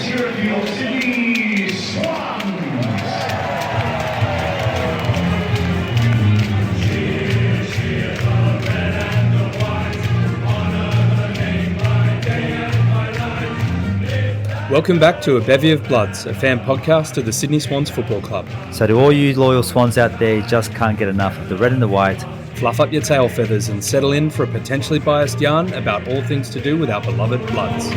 hear it for your Sydney Swans. Welcome back to A Bevy of Bloods, a fan podcast of the Sydney Swans Football Club. So to all you loyal Swans out there, you just can't get enough of the red and the white. Fluff up your tail feathers and settle in for a potentially biased yarn about all things to do with our beloved Bloods.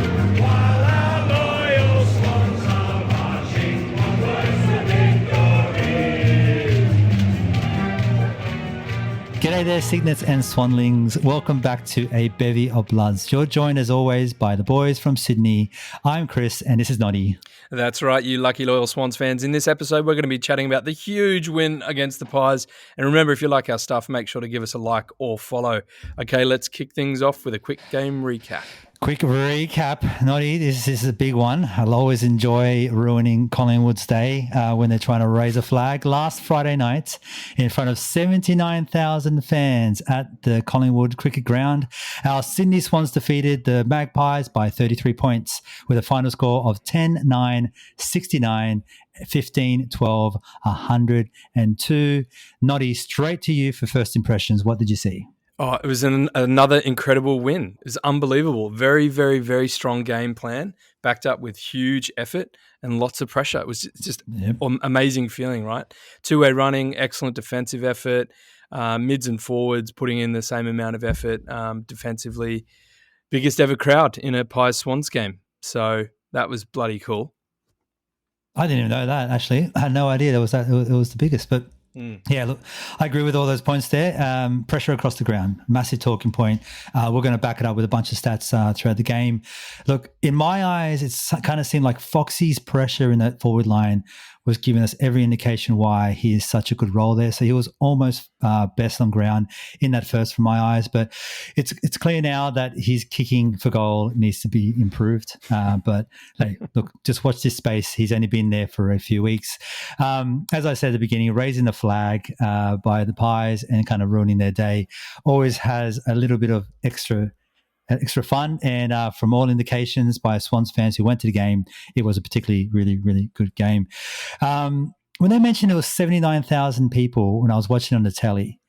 G'day there, Cygnets and Swanlings. Welcome back to A Bevy of Bloods. You're joined as always by the boys from Sydney. I'm Chris and this is Noddy. That's right, you lucky loyal Swans fans. In this episode, we're going to be chatting about the huge win against the Pies. And remember, if you like our stuff, make sure to give us a like or follow. Okay, let's kick things off with a quick game recap. Quick recap, Noddy, this is a big one. I'll always enjoy ruining Collingwood's day when they're trying to raise a flag. Last Friday night, in front of 79,000 fans at the Collingwood Cricket Ground, our Sydney Swans defeated the Magpies by 33 points with a final score of 10-9, 69, 15, 12, 102. Noddy, straight to you for first impressions. What did you see? Oh, it was another incredible win. It was unbelievable. Very, very, very strong game plan, backed up with huge effort and lots of pressure. It was just amazing feeling, right? Two-way running, excellent defensive effort, mids and forwards putting in the same amount of effort defensively. Biggest ever crowd in a Pies Swans game. So that was bloody cool. I didn't even know that, actually. I had no idea it was the biggest, but... Yeah, look, I agree with all those points there. Pressure across the ground, massive talking point. We're going to back it up with a bunch of stats throughout the game. Look, in my eyes, it's kind of seemed like Foxy's pressure in that forward line was giving us every indication why he is such a good role there. So he was almost best on ground in that first from my eyes. But it's clear now that his kicking for goal needs to be improved. But hey, look, just watch this space. He's only been there for a few weeks. As I said at the beginning, raising the flag by the Pies and kind of ruining their day always has a little bit of extra fun, and from all indications by Swans fans who went to the game, it was a particularly really, really good game. When they mentioned it was 79,000 people when I was watching on the telly,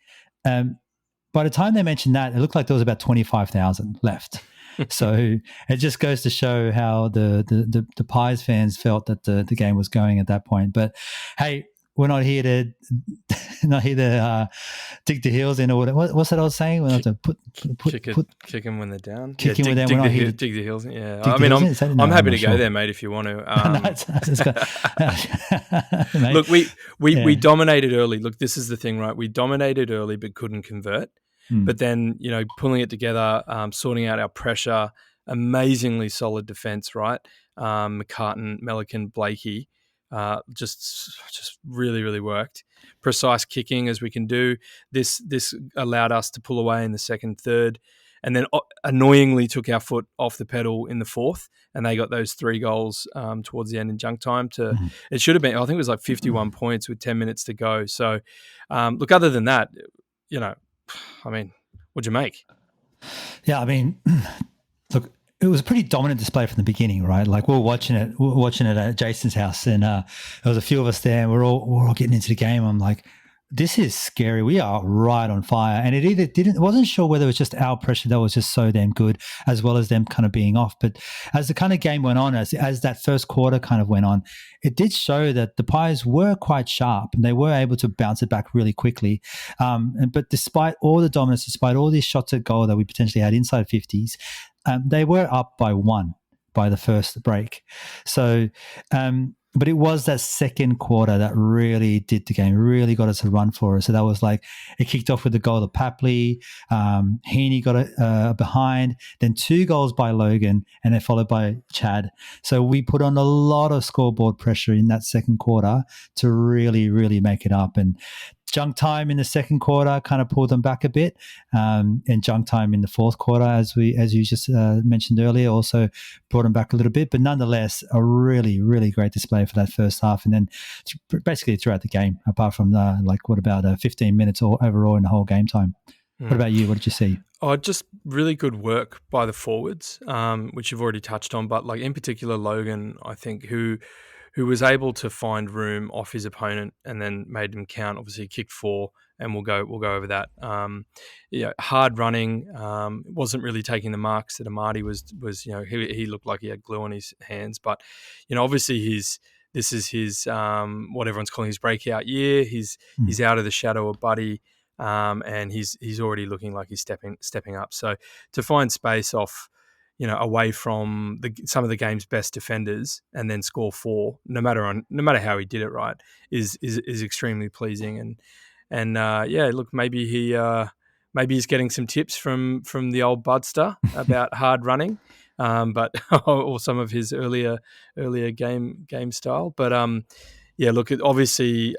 by the time they mentioned that, it looked like there was about 25,000 left. So it just goes to show how the Pies fans felt that the game was going at that point. But hey, we're not here to dig the heels in, or what's that old saying? We're not to kick them when they're down. Kick them when they're down. Dig the heels. Yeah, I mean, I'm happy to go there, mate, if you want to. Look, we dominated early. Look, this is the thing, right? We dominated early, but couldn't convert. But then, pulling it together, sorting out our pressure, amazingly solid defense, right? McCartan, Melican, Blakey. Just really, really worked. Precise kicking as we can do. This allowed us to pull away in the second, third, and then annoyingly took our foot off the pedal in the fourth, and they got those 3 goals towards the end in junk time. It should have been, I think it was like 51 points with 10 minutes to go. So, look, other than that, I mean, what'd you make? Yeah, I mean, look, it was a pretty dominant display from the beginning, right? Like we were watching it at Jason's house, and there was a few of us there, and we're all getting into the game. I'm like, this is scary. We are right on fire. And it wasn't sure whether it was just our pressure that was just so damn good, as well as them kind of being off. But as the kind of game went on, as that first quarter kind of went on, it did show that the Pies were quite sharp and they were able to bounce it back really quickly. But despite all the dominance, despite all these shots at goal that we potentially had inside 50s, they were up by 1 by the first break. So, but it was that second quarter that really did the game, really got us to run for it. So that was like, it kicked off with the goal of Papley, Heaney got it behind, then 2 goals by Logan, and then followed by Chad. So we put on a lot of scoreboard pressure in that second quarter to really, really make it up. And junk time in the second quarter kind of pulled them back a bit, and junk time in the fourth quarter, as you just mentioned earlier, also brought them back a little bit. But nonetheless, a really, really great display for that first half, and then basically throughout the game, apart from about 15 minutes or overall in the whole game time. What about you? What did you see? Oh, just really good work by the forwards, which you've already touched on. But like in particular, Logan, I think who was able to find room off his opponent and then made him count. Obviously, he kicked 4, and we'll go over that. Hard running, wasn't really taking the marks that Amadi was. He looked like he had glue on his hands, but obviously this is his what everyone's calling his breakout year. He's out of the shadow of Buddy. And he's already looking like he's stepping up. So to find space off, away from some of the game's best defenders and then score 4, no matter how he did it, right, is extremely pleasing. And look, maybe he's getting some tips from the old Budster about hard running, but or some of his earlier game style, but. Yeah, look, obviously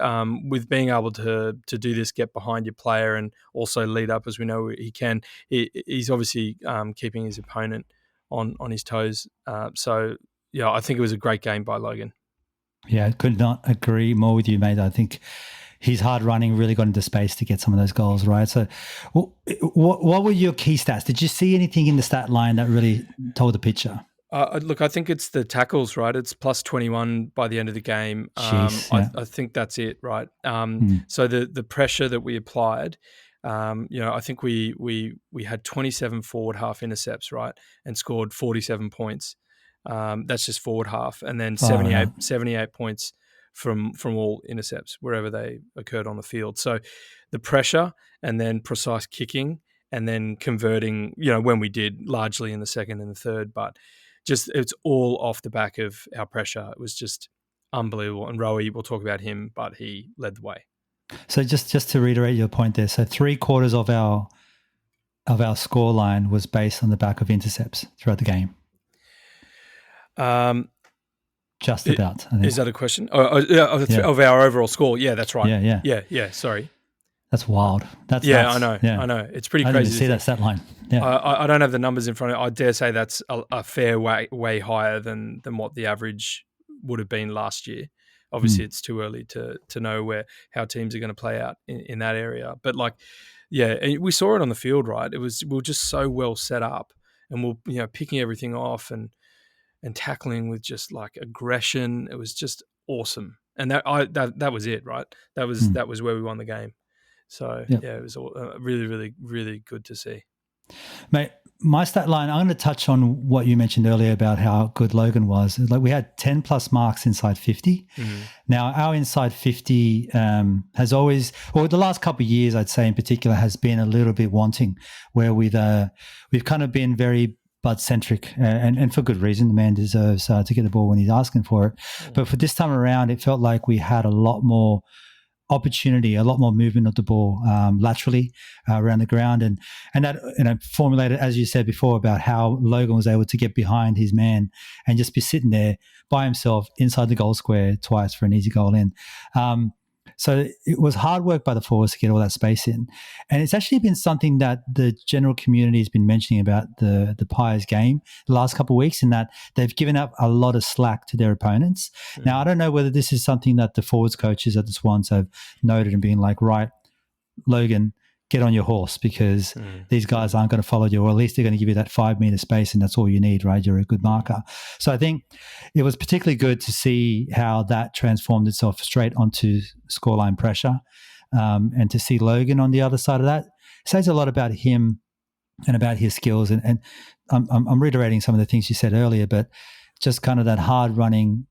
with being able to do this, get behind your player and also lead up as we know he can, he's obviously keeping his opponent on his toes. So, I think it was a great game by Logan. Yeah, I could not agree more with you, mate. I think his hard running really got into space to get some of those goals, right? So what were your key stats? Did you see anything in the stat line that really told the picture? Look, I think it's the tackles, right? It's plus 21 by the end of the game. I think that's it, right? So the pressure that we applied, I think we had 27 forward half intercepts, right, and scored 47 points. That's just forward half, and then 78 points from all intercepts wherever they occurred on the field. So the pressure and then precise kicking and then converting, when we did largely in the second and the third, but it's all off the back of our pressure. It was just unbelievable. And Rowie, we'll talk about him, but he led the way. So just to reiterate your point there, so 3/4 of our score line was based on the back of intercepts throughout the game. Just about. I think. Is that a question? Of our overall score? Yeah, that's right. Yeah. Sorry. That's wild. I know. I know. It's pretty crazy. I didn't see that stat line. Yeah. I don't have the numbers in front of me. I dare say that's a fair way higher than what the average would have been last year. Obviously, it's too early to know how teams are going to play out in that area. But we saw it on the field, right? We were just so well set up, and we're picking everything off and tackling with just like aggression. It was just awesome, and that was it, right? That was where we won the game. So, it was really, really, really good to see. Mate, my stat line, I'm going to touch on what you mentioned earlier about how good Logan was. Like we had 10 plus marks inside 50. Mm-hmm. Now, our inside 50 has always, or the last couple of years, I'd say in particular, has been a little bit wanting, where we've kind of been very Bud-centric, and for good reason. The man deserves to get the ball when he's asking for it. Mm-hmm. But for this time around, it felt like we had a lot more opportunity, a lot more movement of the ball laterally around the ground, and that formulated, as you said before, about how Logan was able to get behind his man and just be sitting there by himself inside the goal square twice for an easy goal in. So it was hard work by the forwards to get all that space in. And it's actually been something that the general community has been mentioning about the Pies game the last couple of weeks, in that they've given up a lot of slack to their opponents. Mm. Now, I don't know whether this is something that the forwards coaches at the Swans have noted and being like, right, Logan, get on your horse, because these guys aren't going to follow you, or at least they're going to give you that 5 meter space, and that's all you need, right? You're a good marker. So I think it was particularly good to see how that transformed itself straight onto scoreline pressure, and to see Logan on the other side of that says a lot about him and about his skills. And I'm reiterating some of the things you said earlier, but just kind of that hard running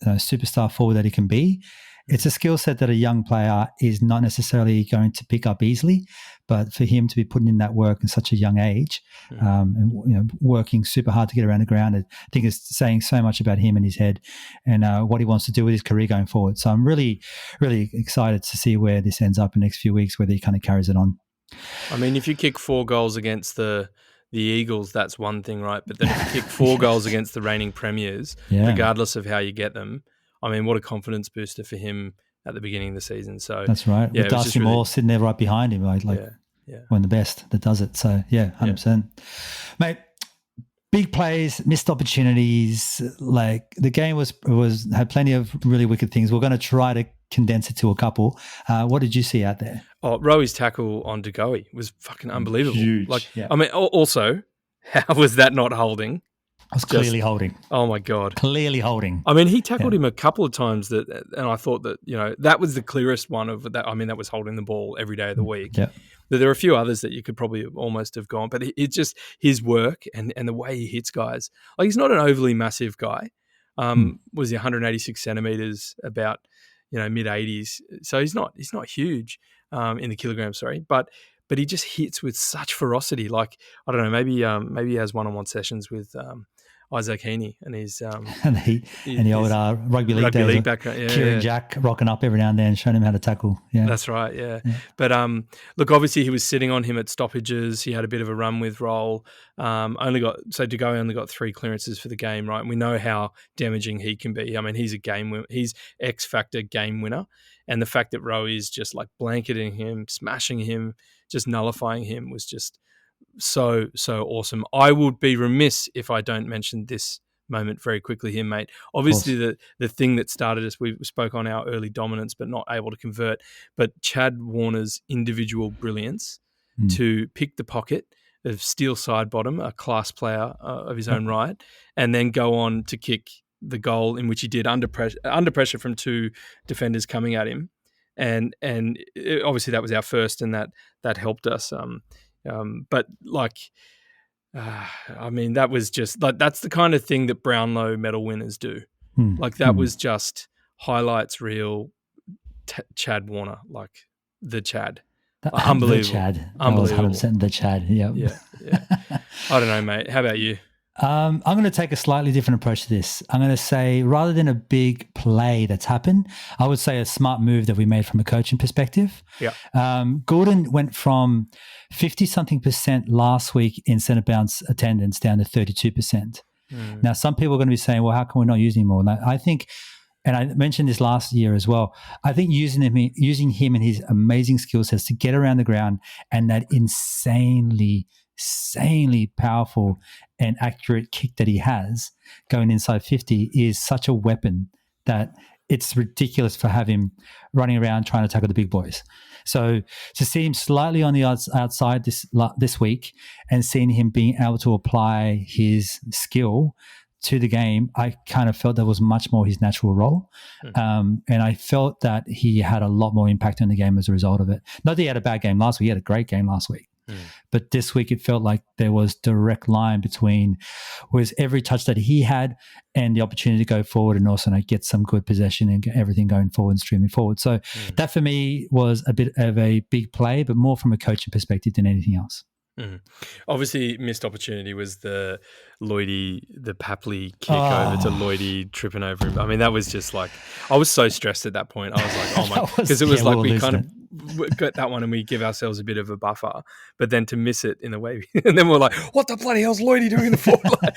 superstar forward that he can be. It's a skill set that a young player is not necessarily going to pick up easily, but for him to be putting in that work in such a young age, and working super hard to get around the ground, I think it's saying so much about him and his head, and what he wants to do with his career going forward. So I'm really, really excited to see where this ends up in the next few weeks, whether he kind of carries it on. I mean, if you kick 4 goals against the Eagles, that's one thing, right? But then if you kick 4 goals against the reigning premiers, regardless of how you get them, I mean, what a confidence booster for him at the beginning of the season. So that's right. With Darcy Moore sitting there right behind him, like one of the best that does it. So 100%. Mate, big plays, missed opportunities. Like the game had plenty of really wicked things. We're going to try to condense it to a couple. What did you see out there? Oh, Rowe's tackle on Degoe was fucking unbelievable. Huge. I mean, also, how was that not holding? I was clearly holding. Oh my God. Clearly holding. I mean, he tackled him a couple of times and I thought that, that was the clearest one of that. I mean, that was holding the ball every day of the week. Yeah. There are a few others that you could probably almost have gone, but it's just his work and the way he hits guys. Like, he's not an overly massive guy. Was he 186 centimeters, about, mid 80s. So he's not huge in the kilograms, sorry, but he just hits with such ferocity. Like, I don't know, maybe he has one-on-one sessions with Isaac Heaney and his and the old rugby league background. Kieran Jack rocking up every now and then, showing him how to tackle. Yeah, that's right. Yeah. But look, obviously he was sitting on him at stoppages. He had a bit of a run with roll. Degoe only got 3 clearances for the game, right? And we know how damaging he can be. I mean, he's a game winner. He's X factor game winner, and the fact that Rowe is just like blanketing him, smashing him, just nullifying him was just so awesome. I would be remiss if I don't mention this moment very quickly here, mate. Obviously, the thing that started us, we spoke on our early dominance, but not able to convert. But Chad Warner's individual brilliance to pick the pocket of steel side bottom, a class player of his own right, and then go on to kick the goal in which he did under pressure from 2 defenders coming at him, and obviously that was our first, and that helped us. But like, I mean, that was just like, that's the kind of thing that Brownlow medal winners do. Like, that was just highlights reel Chad Warner, like the Chad. Unbelievable. The Chad. Unbelievable. 100% the Chad. Yeah. I don't know, mate. How about you? I'm going to take a slightly different approach to this. I'm going to say, rather than a big play that's happened, I would say a smart move that we made from a coaching perspective. Yeah. Gordon went from 50-something% last week in centre bounce attendance down to 32%. Now, some people are going to be saying, well, how can we not use him more? And I think, and I mentioned this last year as well, I think using him and his amazing skill sets to get around the ground and that insanely powerful and accurate kick that he has going inside 50 is such a weapon that it's ridiculous to have him running around trying to tackle the big boys. So to see him slightly on the outside this week and seeing him being able to apply his skill to the game, I kind of felt that was much more his natural role. And I felt that he had a lot more impact on the game as a result of it. Not that he had a bad game last week. He had a great game last week. But this week it felt like there was direct line between every touch that he had and the opportunity to go forward and also get some good possession and get everything going forward and streaming forward. So that for me was a bit of a big play, but more from a coaching perspective than anything else. Obviously, missed opportunity was the Papley kick over to Lloydie tripping over him. I mean, that was just like, I was so stressed at that point. I was like, oh my, because it was like we kind of got that one and we give ourselves a bit of a buffer, but then to miss it in the way, and then we're like, what the bloody hell's Lloydie doing in the forward line?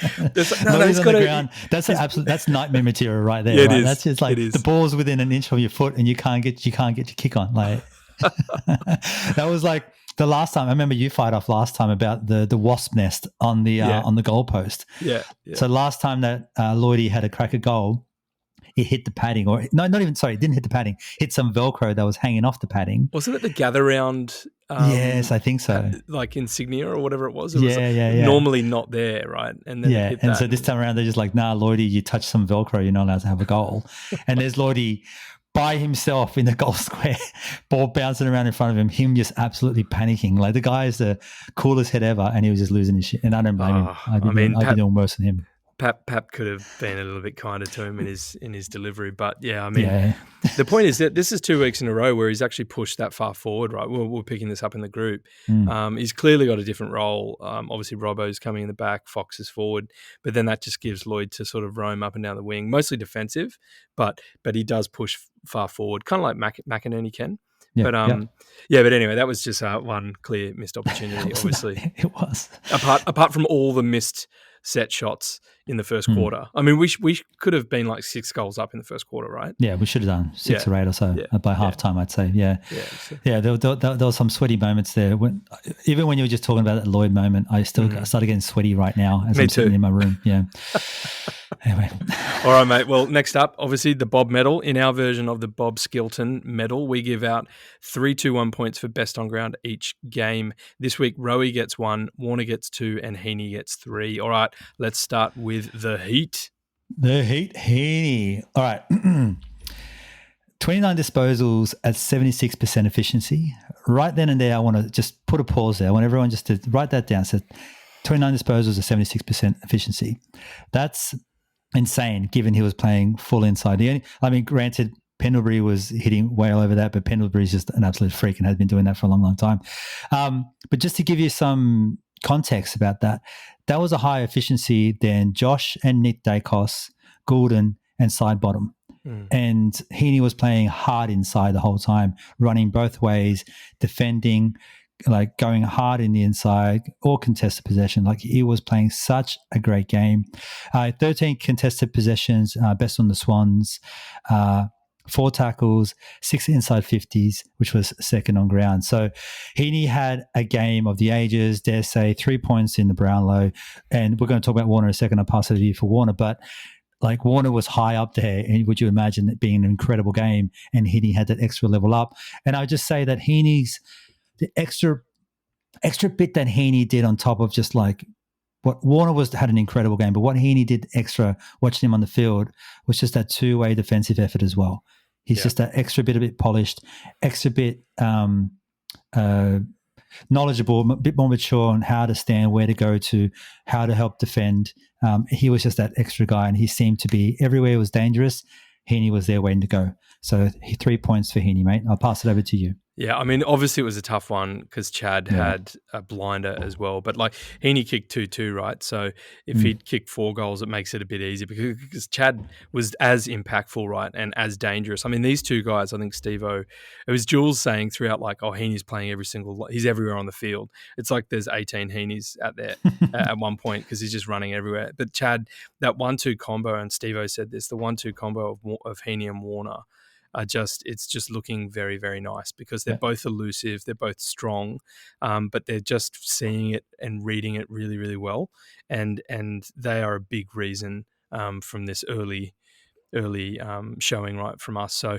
No, he's got the ground. That's nightmare material right there. Yeah, right? It is. That's just like the ball's within an inch of your foot and you can't get your kick on. Like that was like the last time. I remember you fired off last time about the wasp nest on the goalpost. Yeah. So last time that Lloydie had a crack at goal, it hit the padding, or no, not even. Sorry, it didn't hit the padding. Hit some Velcro that was hanging off the padding. Wasn't it the gather round? Yes, I think so. Like insignia or whatever it was. It was normally not there, right? And then it hit that. So this time around, they're just like, nah, Lloydie, you touched some Velcro, you're not allowed to have a goal. And there's Lloydie by himself in the goal square, ball bouncing around in front of him just absolutely panicking. Like the guy is the coolest head ever, and he was just losing his shit. And I don't blame him. I'd be doing worse than him. Pap could have been a little bit kinder to him in his delivery, but yeah, I mean, the point is that this is 2 weeks in a row where he's actually pushed that far forward, right? We're picking this up in the group. He's clearly got a different role. Obviously, Robbo's coming in the back, Fox is forward, but then that just gives Lloyd to sort of roam up and down the wing, mostly defensive, but he does push far forward, kind of like McInerney can. Yeah, but anyway, that was just one clear missed opportunity. Obviously, it was. Apart from all the missed set shots in the first quarter. I mean, we could have been like 6 goals up in the first quarter, right? Yeah, we should have done 6 or 8 or so by halftime, I'd say. Yeah. There was some sweaty moments there. Even when you were just talking about that Lloyd moment, I still started getting sweaty right now as I'm sitting in my room. Yeah. Anyway. All right, mate. Well, next up, obviously, the Bob medal. In our version of the Bob Skilton medal, we give out 3, 2, 1 points for best on ground each game. This week, Rowie gets 1, Warner gets 2, and Heaney gets 3. All right, let's start with the Heat. The Heat, Heaney. All right. 29 disposals at 76% efficiency. Right then and there, I want to just put a pause there. I want everyone just to write that down. So 29 disposals at 76% efficiency. That's insane, given he was playing full inside. Granted, Pendlebury was hitting way over that, but Pendlebury's just an absolute freak and has been doing that for a long, long time. But just to give you some context about that, that was a higher efficiency than Josh and Nick Dacos, Goulden, and side bottom. And Heaney was playing hard inside the whole time, running both ways, defending, like going hard in the inside or contested possession. Like he was playing such a great game. 13 contested possessions, best on the Swans, 4 tackles, 6 inside 50s, which was second on ground. So Heaney had a game of the ages, dare say 3 points in the Brownlow. And we're going to talk about Warner in a second. I'll pass it to you for Warner, but like Warner was high up there, and would you imagine it being an incredible game? And Heaney had that extra level up. And I would just say that Heaney's the extra bit that Heaney did on top of just like what Warner had an incredible game, but what Heaney did extra watching him on the field was just that two-way defensive effort as well. He's just that extra bit, a bit polished, extra bit knowledgeable, a bit more mature on how to stand, where to go to, how to help defend. He was just that extra guy, and he seemed to be everywhere it was dangerous. Heaney was there waiting to go. So 3 points for Heaney, mate. I'll pass it over to you. Yeah, I mean, obviously it was a tough one because Chad had a blinder as well. But like Heaney kicked 2-2, right? So if he'd kicked 4 goals, it makes it a bit easier because Chad was as impactful, right, and as dangerous. I mean, these two guys, I think Steve-O, it was Jules saying throughout like, oh, Heaney's playing he's everywhere on the field. It's like there's 18 Heaneys out there at one point because he's just running everywhere. But Chad, that 1-2 combo, and Steve-O said this, the 1-2 combo of Heaney and Warner, it's just looking very, very nice because they're both elusive, they're both strong, but they're just seeing it and reading it really, really well, and they are a big reason from this early showing right from us. So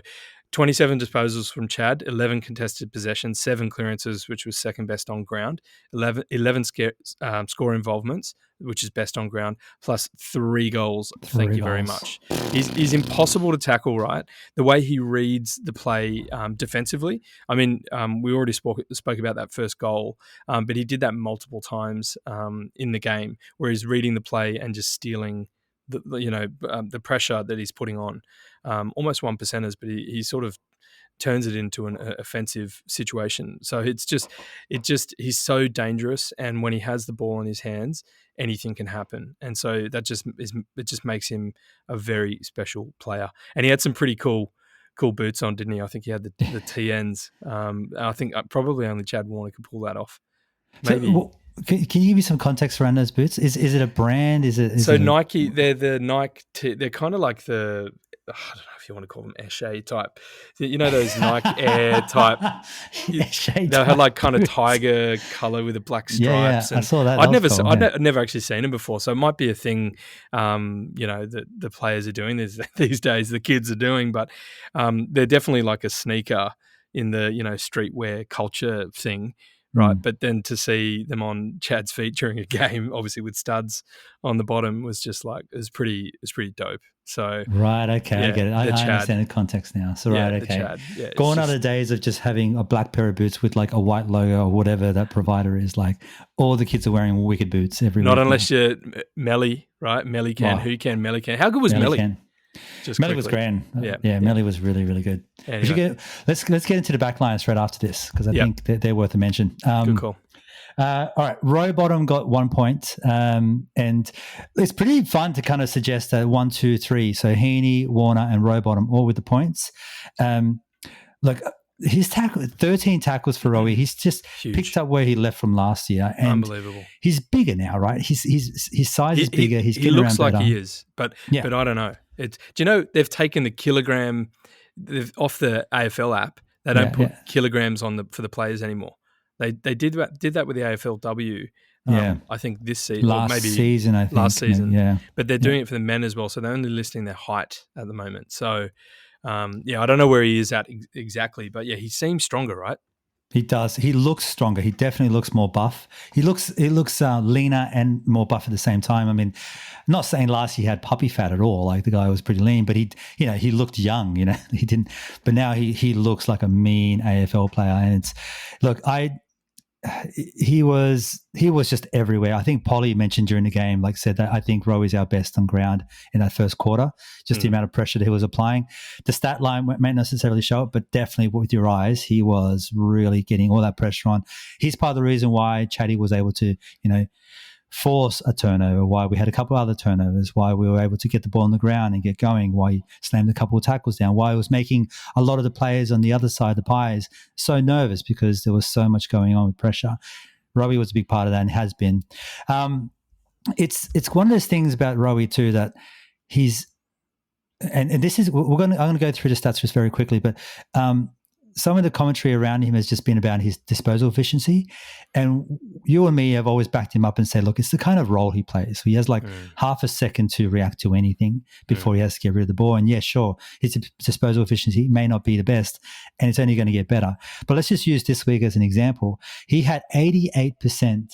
27 disposals from Chad, 11 contested possessions, 7 clearances, which was second best on ground, 11 score involvements, which is best on ground, plus 3 goals. Thank you very much. He's impossible to tackle, right? The way he reads the play defensively. I mean, we already spoke about that first goal, but he did that multiple times in the game where he's reading the play and just stealing the pressure that he's putting on. Almost 1%ers, but he sort of turns it into an offensive situation. So he's so dangerous, and when he has the ball in his hands, anything can happen. And so it just makes him a very special player. And he had some pretty cool boots on, didn't he? I think he had the TNs. I think probably only Chad Warner could pull that off. Maybe. So, can you give me some context around those boots? Is it a brand? Nike? They're the Nike. They're kind of like the. I don't know if you want to call them Esche type. You know those Nike Air type. They had like kind of tiger color with the black stripes. Yeah, I saw that. I'd never actually seen them before, so it might be a thing. That the players are doing these days. The kids are doing, but they're definitely like a sneaker in the streetwear culture thing. Right, but then to see them on Chad's feet during a game, obviously with studs on the bottom, was just like it was pretty dope. So right, okay, I get it. I understand the context now. So right, okay. Gone are the days of just having a black pair of boots with like a white logo or whatever that provider is. Like all the kids are wearing wicked boots everywhere. Not unless you're Melly, right? Melly can. Who can? Melly can. How good was Melly? Melly was grand. Melly was really, really good. Anyway. Let's get into the back line straight after this because I think they're worth a mention. Good call. All right, Rowbottom got 1 point, and it's pretty fun to kind of suggest that 1, 2, 3. So Heaney, Warner, and Rowbottom all with the points. Look, his tackle, 13 tackles for Rowie. He's just Huge. picked up where he left from last year. And unbelievable. He's bigger now, right? His size is bigger. He looks like better. He is, but I don't know. Do you know they've taken the kilogram off the AFL app? They don't put kilograms for the players anymore. They did that with the AFLW. I think this season, last season. But they're doing it for the men as well. So they're only listing their height at the moment. So I don't know where he is at exactly, but he seems stronger, right? He does. He looks stronger. He definitely looks more buff. He looks leaner and more buff at the same time. I mean, I'm not saying last year he had puppy fat at all. Like the guy was pretty lean, but he looked young. He didn't. But now he looks like a mean AFL player. And he was just everywhere. I think Polly mentioned during the game, said that I think Rowie's our best on ground in that first quarter, just the amount of pressure that he was applying. The stat line may not necessarily show it, but definitely with your eyes, he was really getting all that pressure on. He's part of the reason why Chatty was able to, force a turnover, why we had a couple of other turnovers, why we were able to get the ball on the ground and get going, why he slammed a couple of tackles down, why he was making a lot of the players on the other side of the pies so nervous because there was so much going on with pressure. Rowie was a big part of that and has been. It's one of those things about Rowie too that he's, and this is, I'm going to go through the stats just very quickly, but some of the commentary around him has just been about his disposal efficiency. And you and me have always backed him up and said, look, it's the kind of role he plays. So he has half a second to react to anything before he has to get rid of the ball. And sure, his disposal efficiency may not be the best and it's only going to get better. But let's just use this week as an example. He had 88%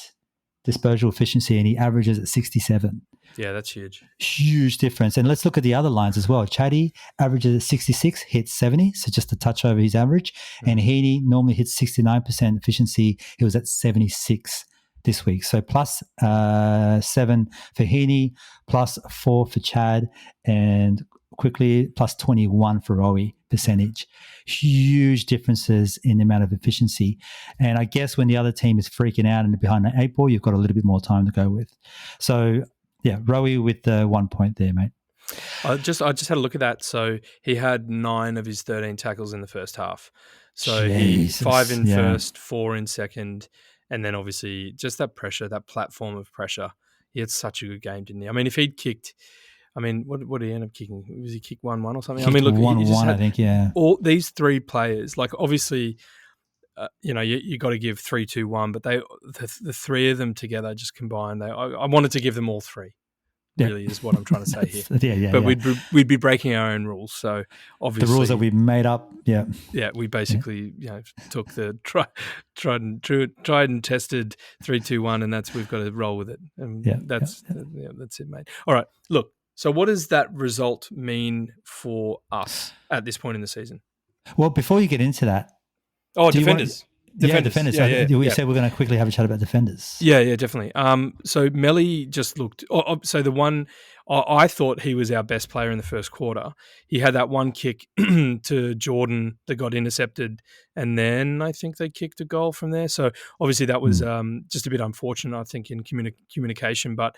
disposal efficiency and he averages at 67. Yeah, that's huge. Huge difference. And let's look at the other lines as well. Chatty averages at 66, hits 70, so just a touch over his average. And Heaney normally hits 69% efficiency. He was at 76 this week. So plus 7 for Heaney, plus 4 for Chad, and quickly plus 21 for Rowie percentage. Huge differences in the amount of efficiency. And I guess when the other team is freaking out and behind the 8 ball, you've got a little bit more time to go with. So Rowie with 1 point there, mate. I just had a look at that. So he had 9 of his 13 tackles in the first half. So he 5 in first, 4 in second, and then obviously just that pressure, that platform of pressure. He had such a good game, didn't he? I mean, if he'd kicked, what did he end up kicking? Was he kick 1-1 or something? Look, 1-1, I think, all these 3 players, obviously, you got to give 3-2-1, but the 3 of them together just combined. I wanted to give them all 3. Really is what I'm trying to say here. But we'd be breaking our own rules. So obviously the rules that we made up. Yeah. We basically took the tried and tested 3-2-1, and we've got to roll with it. And that's it, mate. All right. Look. So what does that result mean for us at this point in the season? Well, before you get into that. Oh, defenders. Defenders. We said we're going to quickly have a chat about defenders. Yeah, definitely. So Melly just looked. So the one I thought he was our best player in the first quarter. He had that one kick to Jordan that got intercepted, and then I think they kicked a goal from there. So obviously that was just a bit unfortunate, I think, in communication. But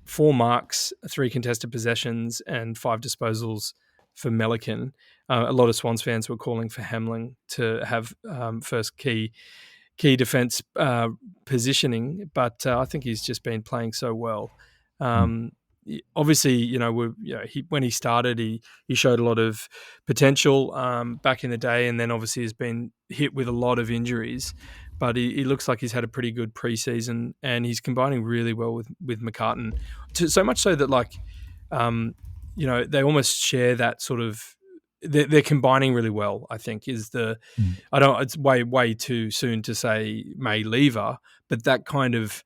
4 marks, 3 contested possessions, and 5 disposals for Melican. A lot of Swans fans were calling for Hamling to have first key defence positioning, but I think he's just been playing so well. Obviously, when he started, he showed a lot of potential back in the day, and then obviously has been hit with a lot of injuries. But he looks like he's had a pretty good preseason, and he's combining really well with McCartan. So much so that they almost share that sort of. They're combining really well, I think, is the. It's way too soon to say May lever, but that kind of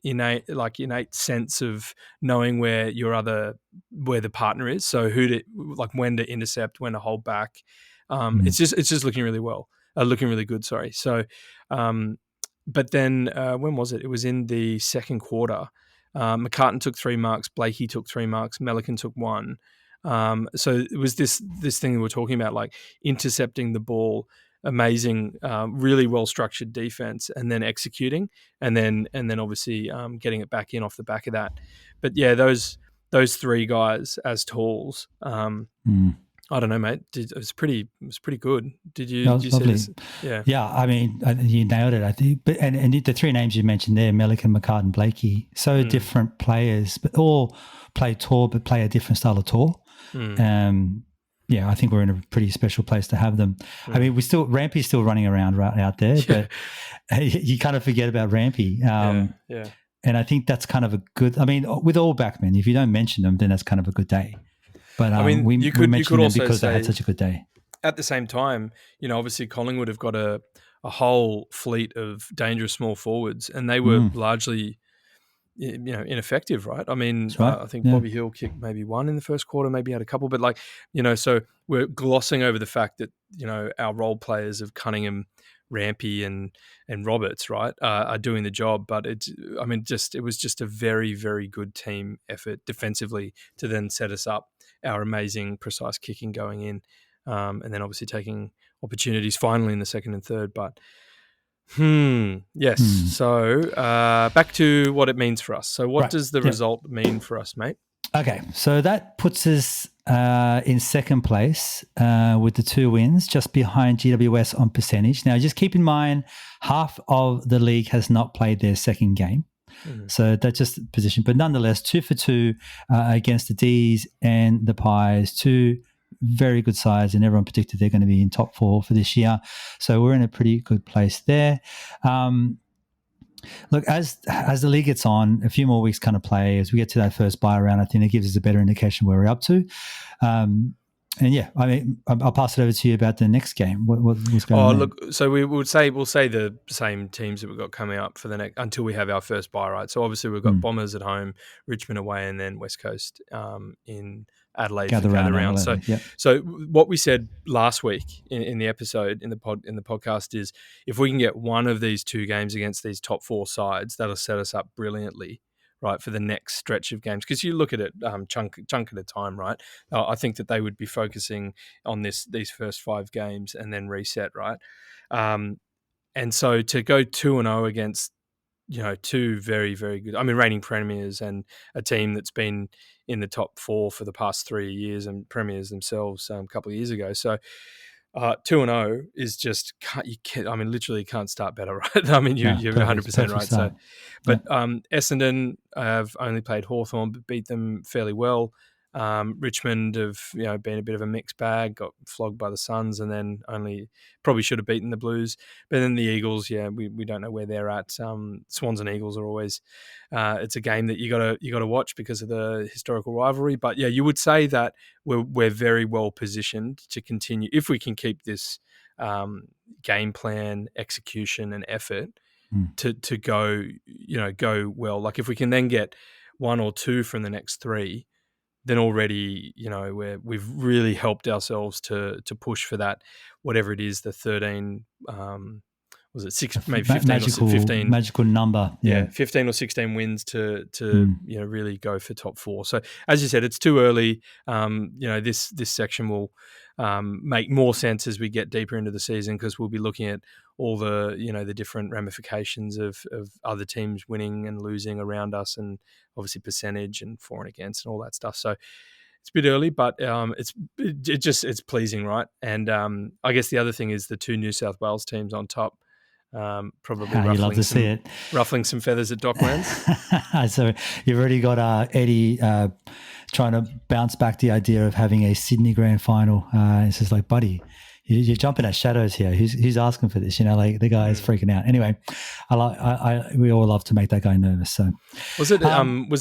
innate sense of knowing where the partner is. So when to intercept, when to hold back. It's just looking really well. Looking really good, sorry. So, but then when was it? It was in the second quarter. McCartan took 3 marks, Blakey took 3 marks, Melican took 1. So it was this thing we were talking about, intercepting the ball, amazing, really well structured defense, and then executing, and then obviously getting it back in off the back of that. But those 3 guys as tools. I don't know, mate. It was pretty good. Did you? That was Did you lovely. see this? Yeah. Yeah, I mean, you nailed it. I think, but and the three names you mentioned there, Millican, McCart, and Blakey, so different players, but all play tour, but play a different style of tour. Yeah, I think we're in a pretty special place to have them. I mean, Rampy's still running around right out there, but you kind of forget about Rampy. Yeah. And I think that's kind of a good. I mean, with all backmen, if you don't mention them, then that's kind of a good day. But I mean, we mentioned them also because say, they had such a good day. At the same time, obviously Collingwood have got a whole fleet of dangerous small forwards, and they were largely, ineffective, right? I mean, Right. I think Bobby Hill kicked maybe one in the first quarter, maybe had a couple, but so we're glossing over the fact that, our role players of Cunningham, Rampy and Roberts, right, are doing the job. But it was just a very, very good team effort defensively to then set us up our amazing precise kicking going in, and then obviously taking opportunities finally in the second and third. But yes. So back to what it means for us. So what does the result mean for us, mate? Okay, so that puts us in second place with the 2 wins, just behind GWS on percentage. Now, just keep in mind, half of the league has not played their second game. So that's just position. But nonetheless, 2 for 2 against the Ds and the Pies, 2 very good sides, and everyone predicted they're going to be in top 4 for this year. So we're in a pretty good place there. Look, as the league gets on, a few more weeks kind of play, as we get to that first bye round, I think it gives us a better indication where we're up to. And yeah, I mean, I'll pass it over to you about the next game. What's going on? Look, so we'll say the same teams that we've got coming up for the next until we have our first bye, right? So obviously we've got Bombers at home, Richmond away, and then West Coast in Adelaide for gather round. So what we said last week in the episode in the podcast is if we can get one of these 2 games against these top 4 sides, that'll set us up brilliantly, right, for the next stretch of games. Because you look at it chunk at a time, right? I think that they would be focusing on these first 5 games and then reset, right? And so to go 2-0 against 2 very, very good, reigning premiers and a team that's been in the top 4 for the past 3 years and premiers themselves a couple of years ago. So 2-0 is just literally can't start better, right? You're 100% right. So, but Essendon have only played Hawthorn, but beat them fairly well. Richmond have been a bit of a mixed bag, got flogged by the Suns, and then only probably should have beaten the Blues. But then the Eagles, we don't know where they're at. Swans and Eagles are always it's a game that you gotta watch because of the historical rivalry. But yeah, you would say that we're very well positioned to continue if we can keep this game plan, execution, and effort to go well. Like if we can then get 1 or 2 from the next 3. Then already, we've really helped ourselves to push for that, whatever it is, the 13, was it 6, maybe 15 or 15. Magical number. Yeah, 15 or 16 wins to really go for top 4. So as you said, it's too early. This section will make more sense as we get deeper into the season because we'll be looking at all the the different ramifications of other teams winning and losing around us, and obviously percentage and for and against and all that stuff. So it's a bit early, but it's pleasing, right? And I guess the other thing is the 2 New South Wales teams on top. Probably ruffling some feathers at Docklands. So you've already got Eddie trying to bounce back the idea of having a Sydney grand final. It's just like, buddy, you're jumping at shadows here. Who's asking for this? The guy is freaking out. Anyway, we all love to make that guy nervous. So was it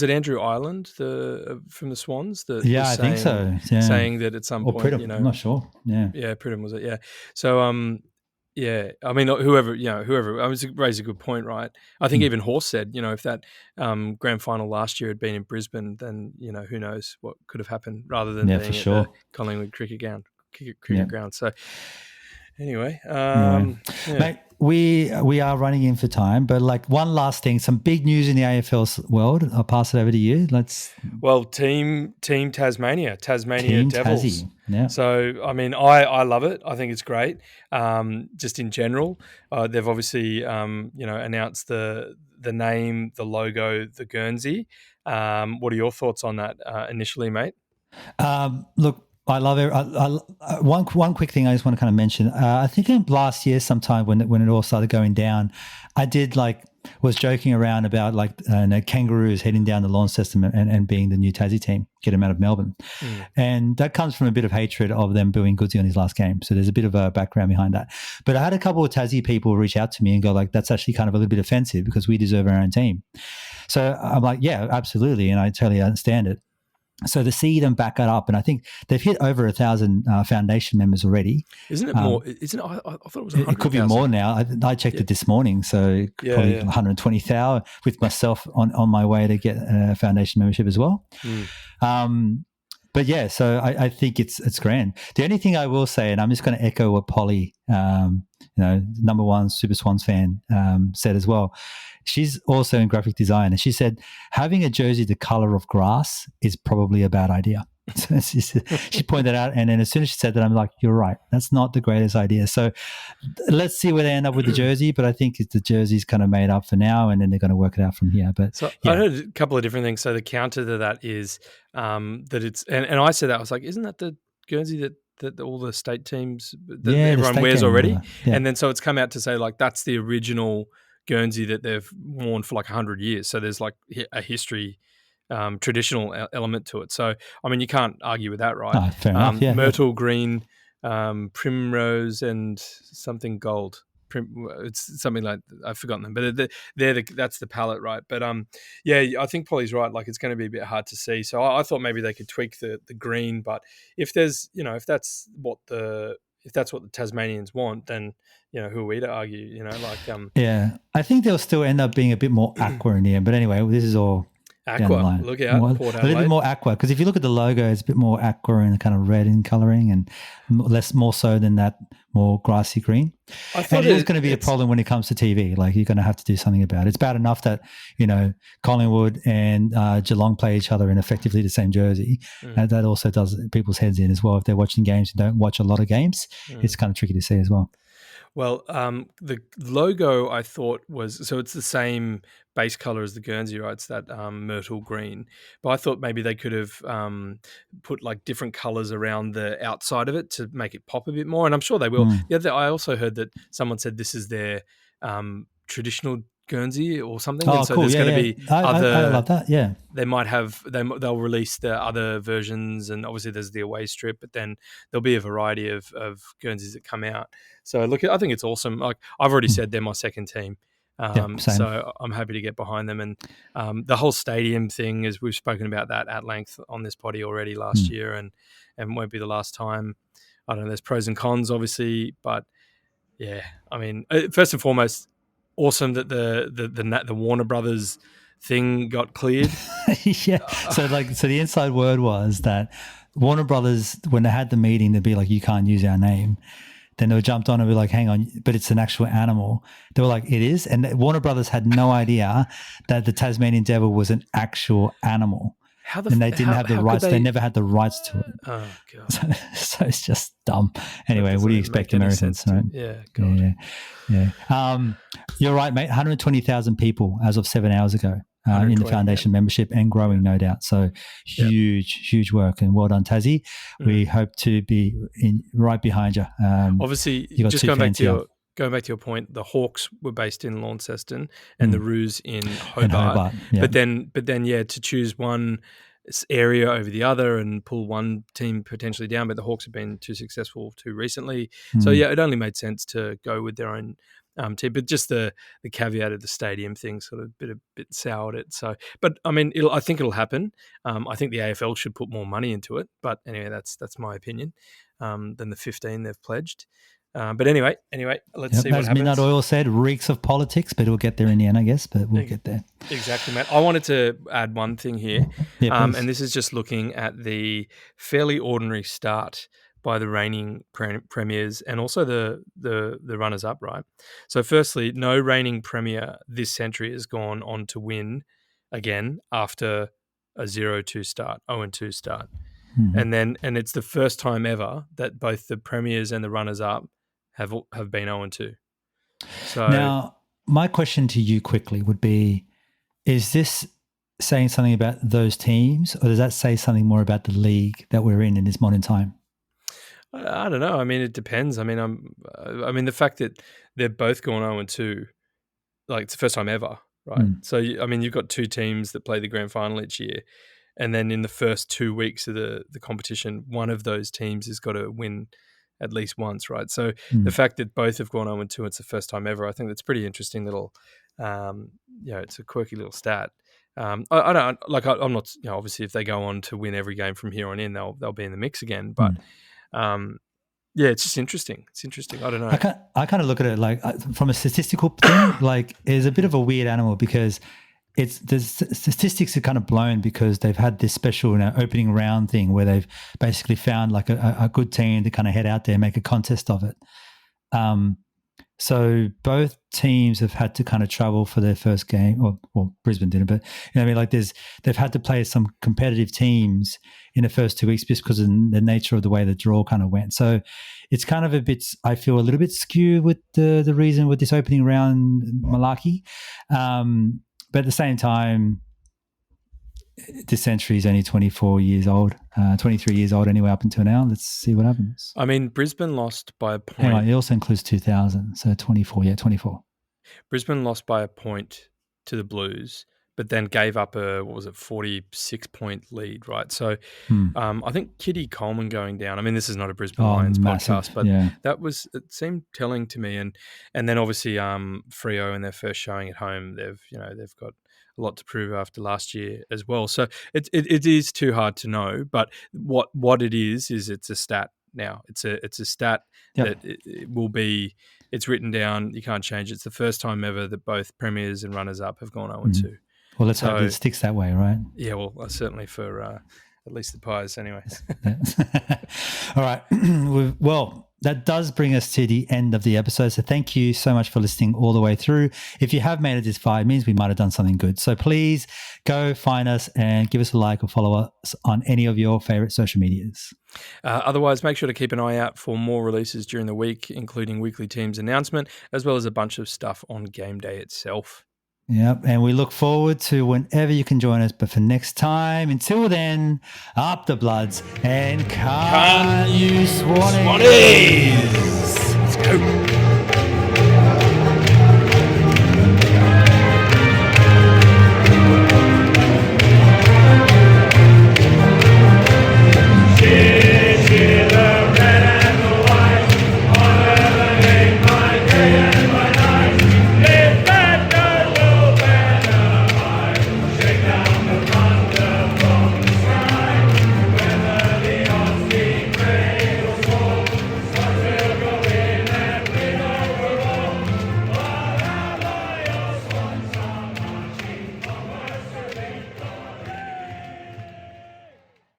Andrew Ireland from the Swans? I think so. Yeah. Saying that at some point, Pridham, I'm not sure. Yeah, Pridham was it? Yeah. So yeah, whoever, raised a good point, right? I think even Horse said, if that grand final last year had been in Brisbane, then who knows what could have happened rather than being at the Collingwood cricket ground. So anyway, mate, we are running in for time, but one last thing, some big news in the AFL world. I'll pass it over to you. Team Tasmania Team Devils. Tassie. Yeah. So I love it. I think it's great. Just in general, they've obviously announced the name, the logo, the Guernsey. What are your thoughts on that initially, mate? Look, I love it. One quick thing I just want to kind of mention. I think in last year sometime when it all started going down, I did was joking around about kangaroos heading down the Launceston and being the new Tassie team, get them out of Melbourne. And that comes from a bit of hatred of them booing Goodsy on his last game. So there's a bit of a background behind that. But I had a couple of Tassie people reach out to me and go that's actually kind of a little bit offensive because we deserve our own team. So I'm like, yeah, absolutely. And I totally understand it. So to see them back it up, and I think they've hit over 1,000 foundation members already. Isn't it more? Isn't it? I thought it was 100,000. It could be more now. I checked it this morning, so probably 120,000 with myself on my way to get a foundation membership as well. But yeah, so I think it's grand. The only thing I will say, and I'm just going to echo what Polly, number one Super Swans fan, said as well. She's also in graphic design, and she said having a jersey the color of grass is probably a bad idea. She pointed that out, and then as soon as she said that, I'm like, you're right. That's not the greatest idea. So let's see where they end up with the jersey, but I think the jersey's kind of made up for now, and then they're going to work it out from here. But so I heard a couple of different things. So the counter to that is that it's, and I said that, I was like, isn't that the Guernsey that all the state teams that everyone wears already? Yeah. And then so it's come out to say that's the original Guernsey that they've worn for 100 years. So there's a history, traditional element to it. So, I mean, you can't argue with that, right? Oh, fair enough. Yeah, myrtle green, primrose, and something gold. It's something like, I've forgotten them, but that's the palette, right? But I think Polly's right. It's going to be a bit hard to see. So I thought maybe they could tweak the green, but if there's, if that's what the Tasmanians want, then who are we to argue? Yeah, I think they'll still end up being a bit more aqua in the end. But anyway, this is all aqua. Look out, a little bit more aqua, because if you look at the logo, it's a bit more aqua and kind of red in colouring, and more so than that more grassy green. And it is going to be a problem when it comes to TV. You're going to have to do something about it. It's bad enough that Collingwood and Geelong play each other in effectively the same jersey. That also does people's heads in as well. If they're watching games and don't watch a lot of games, it's kind of tricky to see as well. Well, the logo I thought was, so it's the same base color as the Guernsey, right? It's that myrtle green. But I thought maybe they could have put different colors around the outside of it to make it pop a bit more. And I'm sure they will. I also heard that someone said this is their traditional Guernsey or something. Oh, and so cool. there's going to be other. I love that. Yeah, they might have. They'll release the other versions, and obviously there's the away strip. But then there'll be a variety of Guernseys that come out. So look, I think it's awesome. I've already said they're my second team. So I'm happy to get behind them. And the whole stadium thing, as we've spoken about that at length on this potty already last year, and won't be the last time. I don't know. There's pros and cons, obviously, but yeah. I mean, first and foremost, awesome that the Warner Brothers thing got cleared. Yeah. So the inside word was that Warner Brothers, when they had the meeting, they'd be like, "You can't use our name." Then they jumped on and be like, "Hang on, but it's an actual animal." They were like, "It is," and Warner Brothers had no idea that the Tasmanian devil was an actual animal. And they didn't have the rights. They never had the rights to it. Oh god! So it's just dumb. Anyway, what do you expect, Americans? Right? Yeah, God. Yeah. You're right, mate. 120,000 people as of 7 hours ago in the foundation membership, and growing, no doubt. So huge work, and well done, Tassie. We hope to be right behind you. Obviously, just going back to your point, the Hawks were based in Launceston and the Roos in Hobart. But then, to choose one area over the other and pull one team potentially down, but the Hawks have been too successful too recently. So it only made sense to go with their own team. But just the caveat of the stadium thing sort of bit soured it. So, but I mean, I think it'll happen. I think the AFL should put more money into it. But anyway, that's my opinion. Than the 15 they've pledged. But anyway, let's see what happens. As Midnight Oil said, reeks of politics, but we'll get there in the end, I guess, but we'll get there. Exactly, Matt. I wanted to add one thing here, and this is just looking at the fairly ordinary start by the reigning premiers and also the runners-up, right? So firstly, no reigning premier this century has gone on to win again after a 0-2 start, 0-2 start. And it's the first time ever that both the premiers and the runners-up have been 0-2. So now, my question to you quickly would be, is this saying something about those teams, or does that say something more about the league that we're in this modern time? I don't know. I mean, it depends. I mean, the fact that they've both gone 0-2, like it's the first time ever, right? So, I mean, you've got two teams that play the grand final each year, and then in the first 2 weeks of the competition, one of those teams has got to win at least once, right? So the fact that both have gone 0-2, it's the first time ever. I think that's pretty interesting little, it's a quirky little stat. I don't like. I'm not. Obviously, if they go on to win every game from here on in, they'll be in the mix again. But it's just interesting. It's interesting. I don't know. I kind of look at it like from a statistical thing. Like, it's a bit of a weird animal because the statistics are kind of blown because they've had this special opening round thing where they've basically found like a good team to kind of head out there and make a contest of it. So both teams have had to kind of travel for their first game, or Brisbane didn't, but I mean, like they've had to play some competitive teams in the first 2 weeks just because of the nature of the way the draw kind of went. So it's kind of I feel a little bit skewed with the reason with this opening round malarkey. But at the same time, this century is only 24 years old, 23 years old anyway up until now. Let's see what happens. I mean, Brisbane lost by a point. Hang on, it also includes 2000, so 24. Yeah, 24. Brisbane lost by a point to the Blues, but then gave up a 46-point lead, right? So I think Kitty Coleman going down. I mean, this is not a Brisbane Lions podcast, but it seemed telling to me. And then obviously Freo in their first showing at home, they've got a lot to prove after last year as well. So it is too hard to know, but what it is it's a stat now. It's a stat that it will be. It's written down. You can't change it. It's the first time ever that both premiers and runners up have gone 0-2. Well, let's hope it sticks that way, right? Yeah. Well, certainly for at least the Pies, anyways. All right. Well, that does bring us to the end of the episode. So thank you so much for listening all the way through. If you have made it this far, it means we might have done something good. So please go find us and give us a like or follow us on any of your favorite social medias. Otherwise, make sure to keep an eye out for more releases during the week, including weekly teams announcement, as well as a bunch of stuff on game day itself. Yep, and we look forward to whenever you can join us. But for next time, until then, up the Bloods and can you Swannies? Let's go.